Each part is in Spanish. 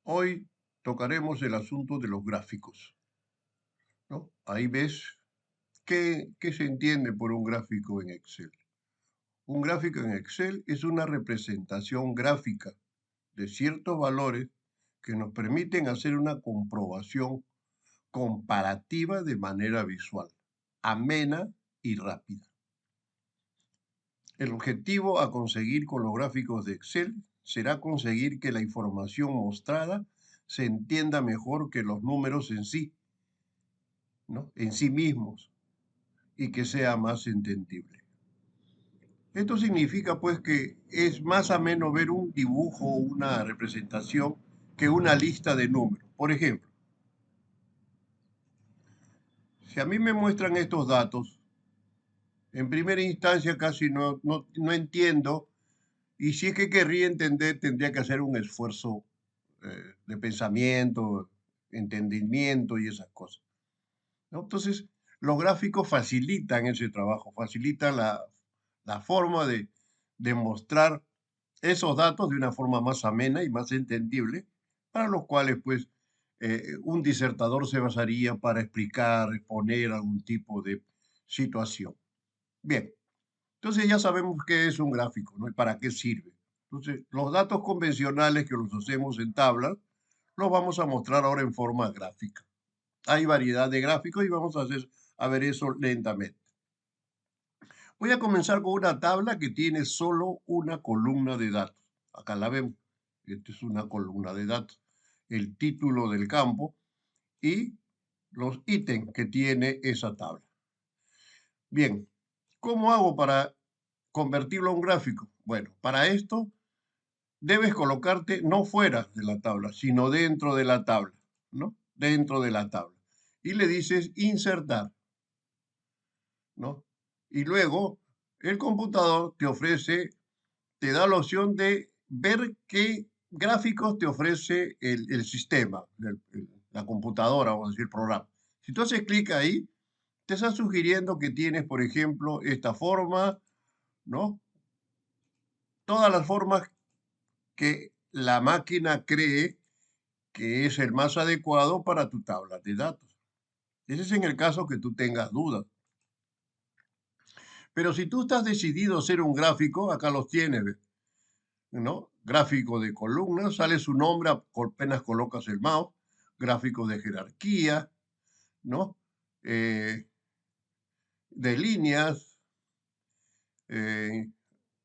Hoy tocaremos el asunto de los gráficos, ¿no? Ahí ves qué se entiende por un gráfico en Excel. Un gráfico en Excel es una representación gráfica de ciertos valores que nos permiten hacer una comprobación comparativa de manera visual, amena y rápida. El objetivo a conseguir con los gráficos de Excel será conseguir que la información mostrada se entienda mejor que los números en sí, ¿no? En sí mismos, y que sea más entendible. Esto significa pues que es más ameno ver un dibujo o una representación que una lista de números. Por ejemplo, si a mí me muestran estos datos, en primera instancia casi no entiendo, y si es que querría entender, tendría que hacer un esfuerzo de pensamiento, entendimiento y esas cosas, ¿no? Entonces, los gráficos facilitan ese trabajo, facilitan la forma de mostrar esos datos de una forma más amena y más entendible, para los cuales, pues, un disertador se basaría para explicar, exponer algún tipo de situación. Bien, entonces ya sabemos qué es un gráfico, ¿no? Y para qué sirve. Entonces, los datos convencionales que los hacemos en tablas, los vamos a mostrar ahora en forma gráfica. Hay variedad de gráficos y vamos a ver eso lentamente. Voy a comenzar con una tabla que tiene solo una columna de datos. Acá la vemos. Esta es una columna de datos. El título del campo y los ítems que tiene esa tabla. Bien, ¿cómo hago para convertirlo a un gráfico? Bueno, para esto debes colocarte no fuera de la tabla, sino dentro de la tabla, ¿no? Dentro de la tabla. Y le dices insertar, ¿no? Y luego el computador te ofrece, te da la opción de ver qué gráficos te ofrece el sistema, la computadora, vamos a decir, el programa. Si tú haces clic ahí, te está sugiriendo que tienes, por ejemplo, esta forma, ¿no? Todas las formas que la máquina cree que es el más adecuado para tu tabla de datos. Ese es en el caso que tú tengas dudas. Pero si tú estás decidido a hacer un gráfico, acá los tienes, ¿no? Gráfico de columnas, sale su nombre, apenas colocas el mouse, gráfico de jerarquía, ¿no? De líneas, eh,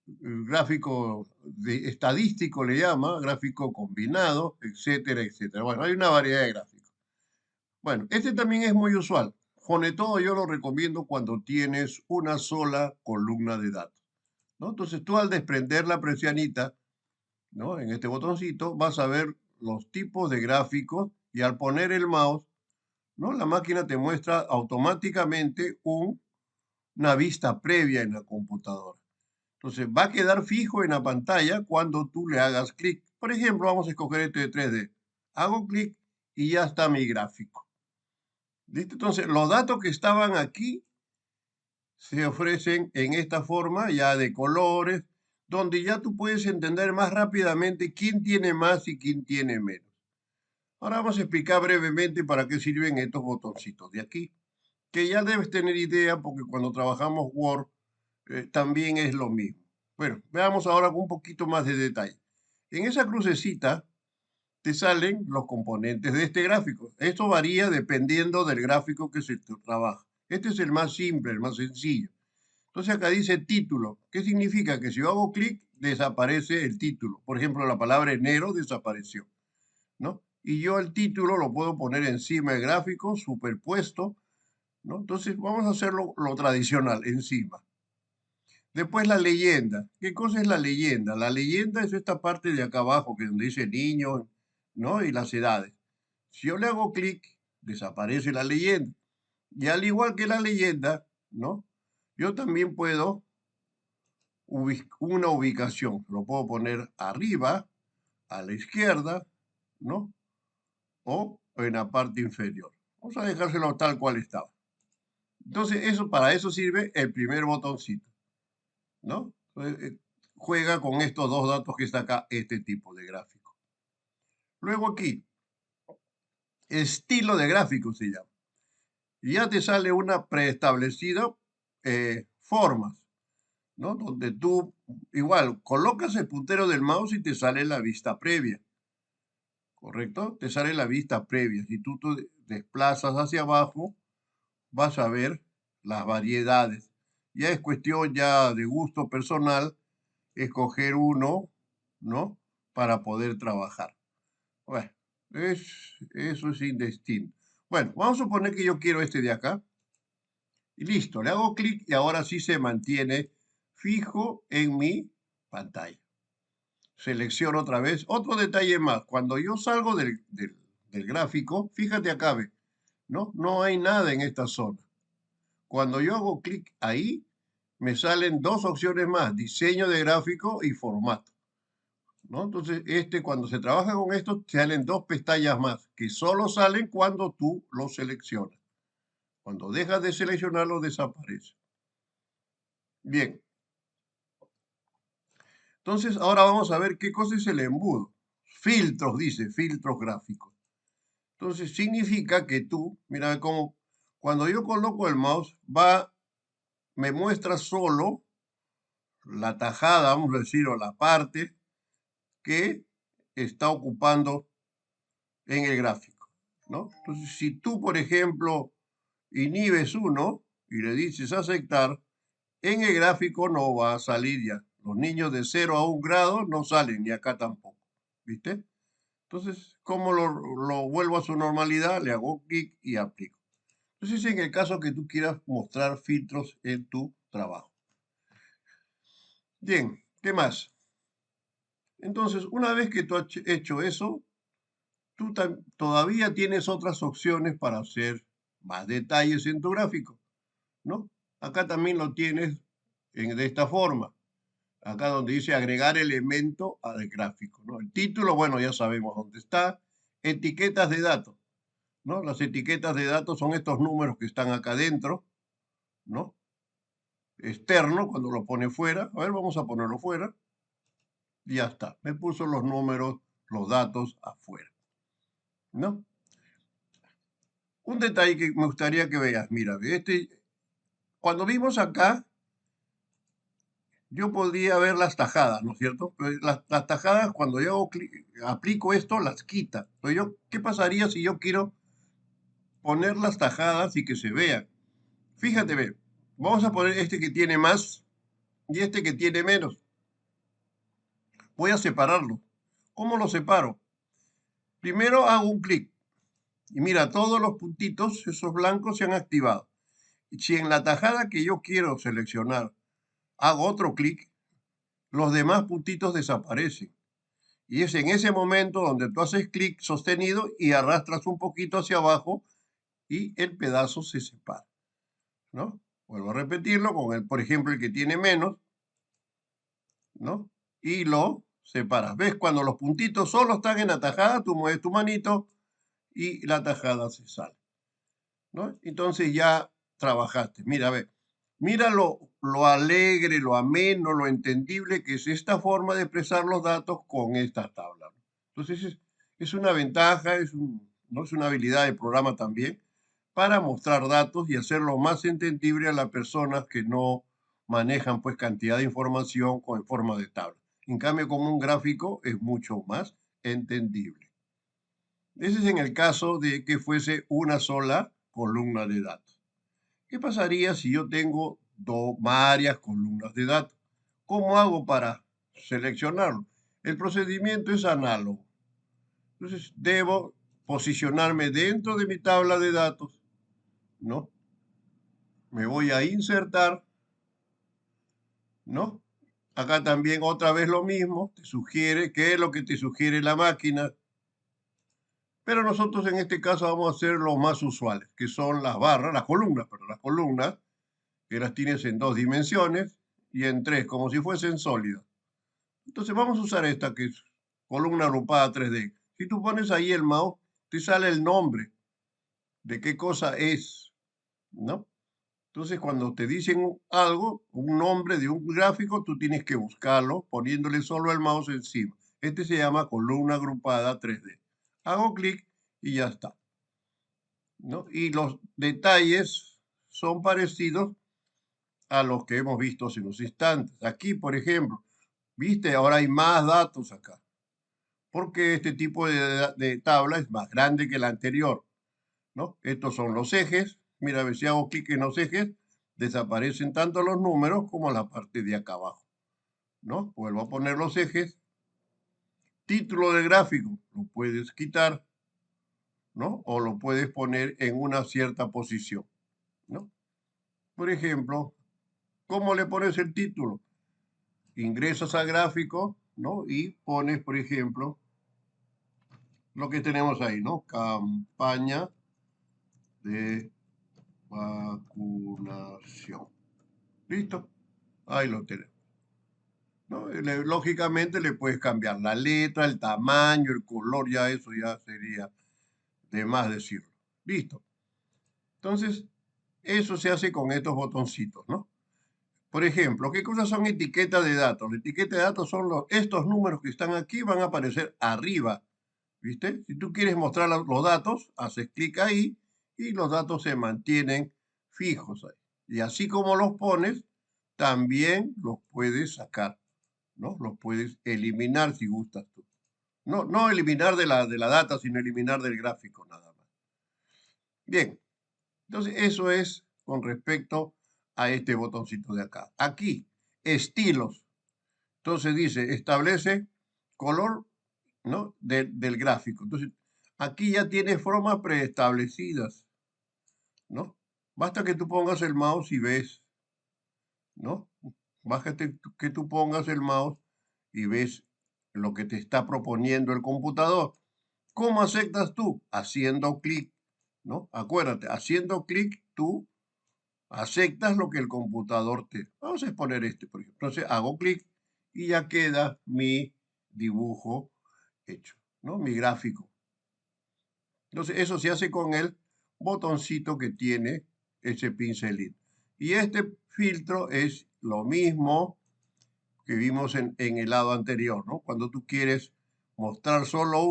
gráfico estadístico le llama, gráfico combinado, etcétera, etcétera. Bueno, hay una variedad de gráficos. Bueno, este también es muy usual. Con todo yo lo recomiendo cuando tienes una sola columna de datos, ¿no? Entonces tú al desprender la persianita, ¿no? En este botoncito vas a ver los tipos de gráficos y al poner el mouse, ¿no? La máquina te muestra automáticamente una vista previa en la computadora. Entonces va a quedar fijo en la pantalla cuando tú le hagas clic. Por ejemplo, vamos a escoger este de 3D. Hago clic y ya está mi gráfico. ¿Listo? Entonces, los datos que estaban aquí se ofrecen en esta forma ya de colores, donde ya tú puedes entender más rápidamente quién tiene más y quién tiene menos. Ahora vamos a explicar brevemente para qué sirven estos botoncitos de aquí, que ya debes tener idea porque cuando trabajamos Word también es lo mismo. Bueno, veamos ahora con un poquito más de detalle. En esa crucecita te salen los componentes de este gráfico. Esto varía dependiendo del gráfico que se trabaja. Este es el más simple, el más sencillo. Entonces acá dice título. ¿Qué significa? Que si yo hago clic, desaparece el título. Por ejemplo, la palabra enero desapareció, ¿no? Y yo el título lo puedo poner encima del gráfico, superpuesto, ¿no? Entonces vamos a hacerlo lo tradicional, encima. Después la leyenda. ¿Qué cosa es la leyenda? La leyenda es esta parte de acá abajo, que es donde dice niño, ¿no? Y las edades. Si yo le hago clic, desaparece la leyenda. Y al igual que la leyenda, ¿no? Yo también puedo una ubicación. Lo puedo poner arriba, a la izquierda, ¿no? O en la parte inferior. Vamos a dejárselo tal cual estaba. Entonces, para eso sirve el primer botoncito, ¿no? Juega con estos dos datos que está acá, este tipo de gráfico. Luego aquí, estilo de gráfico se llama. Y ya te sale una preestablecida formas, ¿no? Donde tú igual colocas el puntero del mouse y te sale la vista previa, ¿correcto? Te sale la vista previa. Si tú te desplazas hacia abajo, vas a ver las variedades. Ya es cuestión ya de gusto personal escoger uno, ¿no? Para poder trabajar. Bueno, eso es indistinto. Bueno, vamos a suponer que yo quiero este de acá. Y listo, le hago clic y ahora sí se mantiene fijo en mi pantalla. Selecciono otra vez. Otro detalle más. Cuando yo salgo del gráfico, fíjate acá, ve, ¿no? No hay nada en esta zona. Cuando yo hago clic ahí, me salen dos opciones más, diseño de gráfico y formato, ¿no? Entonces, cuando se trabaja con esto, salen dos pestañas más, que solo salen cuando tú lo seleccionas. Cuando dejas de seleccionarlo, desaparece. Bien. Entonces, ahora vamos a ver qué cosa es el embudo. Filtros, dice, filtros gráficos. Entonces, significa que tú, mira cómo, cuando yo coloco el mouse, me muestra solo la tajada, vamos a decir, o la parte que está ocupando en el gráfico, ¿no? Entonces, si tú, por ejemplo, inhibes uno y le dices aceptar, en el gráfico no va a salir ya. Los niños de 0 a 1 grado no salen, ni acá tampoco, ¿viste? Entonces, ¿cómo lo vuelvo a su normalidad? Le hago clic y aplico. Entonces, en el caso que tú quieras mostrar filtros en tu trabajo. Bien, ¿qué más? Entonces, una vez que tú has hecho eso, tú todavía tienes otras opciones para hacer más detalles en tu gráfico, ¿no? Acá también lo tienes de esta forma. Acá donde dice agregar elemento al gráfico, ¿no? El título, bueno, ya sabemos dónde está. Etiquetas de datos, ¿no? Las etiquetas de datos son estos números que están acá adentro, ¿no? Externo, cuando lo pone fuera. A ver, vamos a ponerlo fuera. Y ya está. Me puso los números, los datos afuera, ¿no? Un detalle que me gustaría que veas. Mira, cuando vimos acá, yo podría ver las tajadas, ¿no es cierto? Pero las tajadas, cuando yo aplico esto, las quita. Pero ¿qué pasaría si yo quiero poner las tajadas y que se vean? Fíjate, ve, vamos a poner este que tiene más y este que tiene menos. Voy a separarlo. ¿Cómo lo separo? Primero hago un clic y mira, todos los puntitos, esos blancos, se han activado. Y si en la tajada que yo quiero seleccionar hago otro clic, los demás puntitos desaparecen. Y es en ese momento donde tú haces clic sostenido y arrastras un poquito hacia abajo y el pedazo se separa, ¿no? Vuelvo a repetirlo con por ejemplo, el que tiene menos, ¿no? Y lo separas. ¿Ves? Cuando los puntitos solo están en la tajada, tú mueves tu manito y la tajada se sale, ¿no? Entonces ya trabajaste. Mira, ve, mira lo alegre, lo ameno, lo entendible que es esta forma de expresar los datos con esta tabla. Entonces es una ventaja, ¿no? Es una habilidad del programa también para mostrar datos y hacerlo más entendible a las personas que no manejan pues cantidad de información en forma de tabla. En cambio, como un gráfico es mucho más entendible. Ese es en el caso de que fuese una sola columna de datos. ¿Qué pasaría si yo tengo varias columnas de datos? ¿Cómo hago para seleccionarlo? El procedimiento es análogo. Entonces, debo posicionarme dentro de mi tabla de datos, ¿no? Me voy a insertar, ¿no? Acá también otra vez lo mismo, te sugiere, ¿qué es lo que te sugiere la máquina? Pero nosotros en este caso vamos a hacer los más usuales, que son las barras, las columnas, que las tienes en 2 dimensiones y en 3, como si fuesen sólidas. Entonces vamos a usar esta que es columna agrupada 3D. Si tú pones ahí el mouse, te sale el nombre de qué cosa es, ¿no? Entonces cuando te dicen algo, un nombre de un gráfico, tú tienes que buscarlo poniéndole solo el mouse encima. Este se llama columna agrupada 3D. Hago clic y ya está, ¿no? Y los detalles son parecidos a los que hemos visto hace unos instantes. Aquí, por ejemplo, ¿viste? Ahora hay más datos acá, porque este tipo de tabla es más grande que la anterior, ¿no? Estos son los ejes. Mira, a ver si hago clic en los ejes, desaparecen tanto los números como la parte de acá abajo, ¿no? Vuelvo a poner los ejes. Título del gráfico, lo puedes quitar, ¿no? O lo puedes poner en una cierta posición, ¿no? Por ejemplo, ¿cómo le pones el título? Ingresas al gráfico, ¿no? Y pones, por ejemplo, lo que tenemos ahí, ¿no? Campaña de vacunación. ¿Listo? Ahí lo tenemos, ¿no? Lógicamente le puedes cambiar la letra, el tamaño, el color, ya eso ya sería de más decirlo. Listo. Entonces, eso se hace con estos botoncitos, ¿no? Por ejemplo, ¿qué cosas son etiquetas de datos? La etiqueta de datos son estos números que están aquí, van a aparecer arriba, ¿viste? Si tú quieres mostrar los datos, haces clic ahí y los datos se mantienen fijos ahí. Y así como los pones, también los puedes sacar, ¿no? Los puedes eliminar si gustas tú. No, no eliminar de la data, sino eliminar del gráfico nada más. Bien, entonces eso es con respecto a este botoncito de acá. Aquí, estilos. Entonces dice, establece color, ¿no? Del gráfico. Entonces, aquí ya tiene formas preestablecidas, ¿no? Basta que tú pongas el mouse y ves, ¿no? Bájate que tú pongas el mouse y ves lo que te está proponiendo el computador. ¿Cómo aceptas tú? Haciendo clic, ¿no? Acuérdate, haciendo clic tú aceptas lo que el computador te... Vamos a exponer este, por ejemplo. Entonces hago clic y ya queda mi dibujo hecho, ¿no? Mi gráfico. Entonces eso se hace con el botoncito que tiene ese pincelito. Y este filtro es lo mismo que vimos en el lado anterior, ¿no? Cuando tú quieres mostrar solo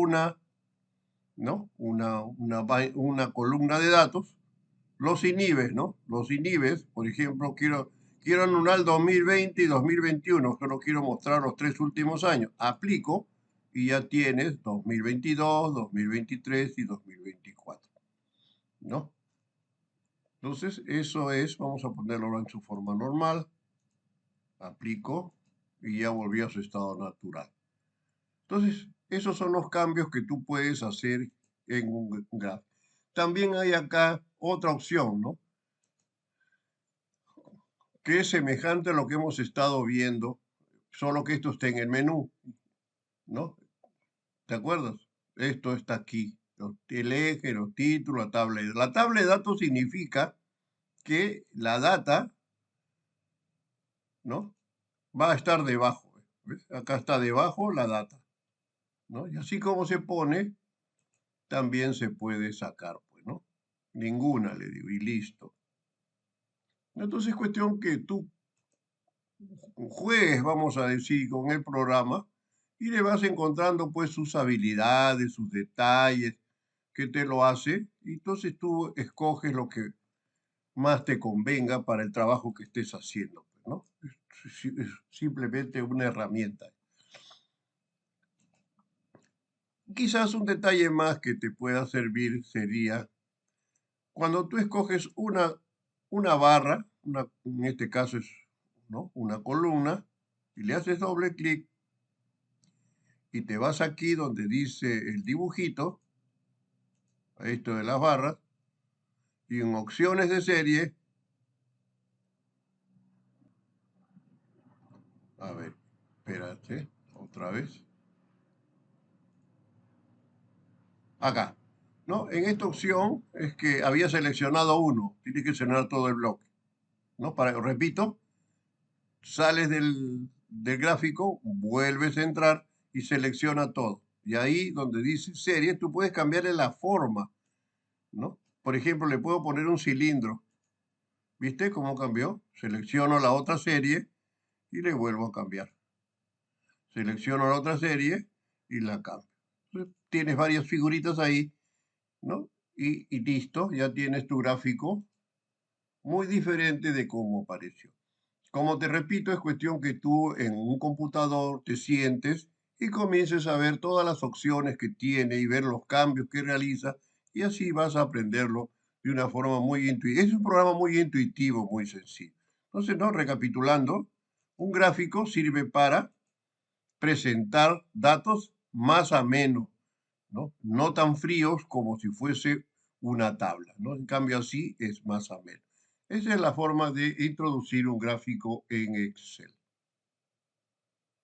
¿no? Una columna de datos, los inhibes, ¿no? Los inhibes, por ejemplo, quiero anular 2020 y 2021, solo quiero mostrar los 3 últimos años. Aplico y ya tienes 2022, 2023 y 2024, ¿no? Entonces, eso es, vamos a ponerlo en su forma normal. Aplico y ya volvió a su estado natural. Entonces, esos son los cambios que tú puedes hacer en un gráfico. También hay acá otra opción, ¿no? Que es semejante a lo que hemos estado viendo, solo que esto está en el menú, ¿no? ¿Te acuerdas? Esto está aquí, el eje, los títulos, la tabla. La tabla de datos significa que la data, ¿no? Va a estar debajo. ¿Ves? Acá está debajo la data, ¿no? Y así como se pone, también se puede sacar, pues, ¿no? Ninguna, le digo, y listo. Entonces es cuestión que tú juegues, vamos a decir, con el programa y le vas encontrando pues sus habilidades, sus detalles, que te lo hace, y entonces tú escoges lo que más te convenga para el trabajo que estés haciendo, pues, ¿no? Es simplemente una herramienta. Quizás un detalle más que te pueda servir sería cuando tú escoges una barra, en este caso es, ¿no? Una columna, y le haces doble clic y te vas aquí donde dice el dibujito, esto de las barras, y en opciones de serie, a ver, espérate, otra vez, acá, ¿no? En esta opción es que había seleccionado uno, tienes que seleccionar todo el bloque, ¿no? Repito, sales del gráfico, vuelves a entrar y selecciona todo. Y ahí donde dice serie, tú puedes cambiarle la forma, ¿no? Por ejemplo, le puedo poner un cilindro. ¿Viste cómo cambió? Selecciono la otra serie y le vuelvo a cambiar. Selecciono la otra serie y la cambio. Tienes varias figuritas ahí, ¿no? Y listo, ya tienes tu gráfico muy diferente de cómo apareció. Como te repito, es cuestión que tú en un computador te sientes y comiences a ver todas las opciones que tiene y ver los cambios que realiza y así vas a aprenderlo de una forma muy intuitiva. Es un programa muy intuitivo, muy sencillo. Entonces, no, recapitulando, un gráfico sirve para presentar datos más amenos, ¿no? No tan fríos como si fuese una tabla, ¿no? En cambio, así es más ameno. Esa es la forma de introducir un gráfico en Excel.